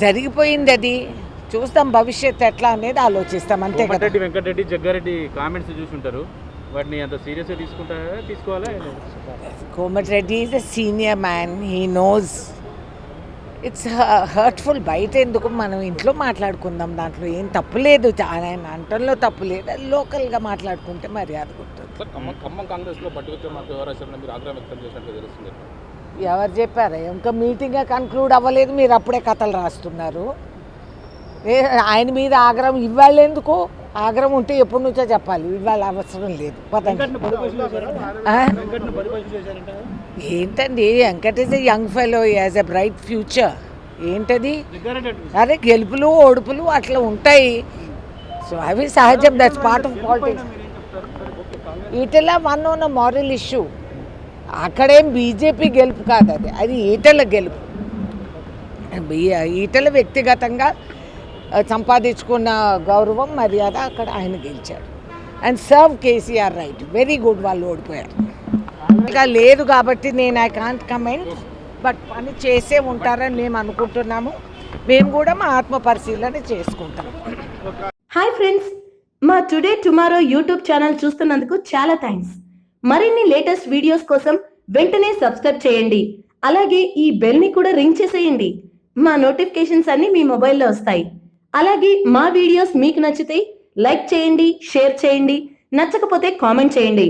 జరిగిపోయింది అది. చూస్తాం భవిష్యత్తు ఎట్లా అనేది ఆలోచిస్తాం అంతే కదా. కోమటిరెడ్డి వెంకటరెడ్డి, జగ్గారెడ్డి కామెంట్స్ చూసుంటారు. వాటిని అంత సీరియస్గా తీసుకుంటారా, తీసుకోవాలా? Komatireddy is a senior man, he knows. It's hurtful. బయట ఎందుకు, మనం ఇంట్లో మాట్లాడుకుందాం, దాంట్లో ఏం తప్పు లేదు, ఆయన అంటంలో తప్పు లేదు. అది లోకల్గా మాట్లాడుకుంటే మర్యాద ఉంటుంది. ఖమ్మం కాంగ్రెస్లో బట్టి మీరు ఆగ్రహం వ్యక్తం చేసినట్టు తెలుస్తుంది. ఎవరు చెప్పారు? ఇంకా మీటింగ్ కన్క్లూడ్ అవ్వలేదు, మీరు అప్పుడే కథలు రాస్తున్నారు. ఆయన మీద ఆగ్రహం ఇవాళ ఎందుకు? ఆగ్రహం ఉంటే ఎప్పటి నుంచో చెప్పాలి, ఇవాళ అవసరం లేదు. ఏంటండి, Venkat is a young fellow, as a bright future. ఏంటది? అరే గెలుపులు ఓడుపులు అట్లా ఉంటాయి. సో అవి సహజం, that's part of politics. Etela one on a moral issue. అక్కడేం బీజేపీ గెలుపు కాదు, అది ఈటెల గెలుపు. ఈటెల వ్యక్తిగతంగా సంపాదించుకున్న గౌరవం, మర్యాద అక్కడ ఆయన గెలిచాడు. And serve KCR right, very good. వాళ్ళు ఓడిపోయారు. ఇంకా లేదు కాబట్టి నేను ఐ కాంట్ కమెంట్, బట్ పని చేసే ఉంటారని మేము అనుకుంటున్నాము. మేము కూడా మా ఆత్మ పరిశీలన చేసుకుంటాం. హాయ్ ఫ్రెండ్స్, మా టుడే టుమారో యూట్యూబ్ ఛానల్ చూస్తున్నందుకు చాలా థ్యాంక్స్. మరిన్ని లేటెస్ట్ వీడియోస్ కోసం వెంటనే సబ్స్క్రైబ్ చేయండి. అలాగే ఈ బెల్ని కూడా రింగ్ చేసేయండి. మా నోటిఫికేషన్స్ అన్ని మీ మొబైల్లో వస్తాయి. అలాగే మా వీడియోస్ మీకు నచ్చితే లైక్ చేయండి, షేర్ చేయండి, నచ్చకపోతే కామెంట్ చేయండి.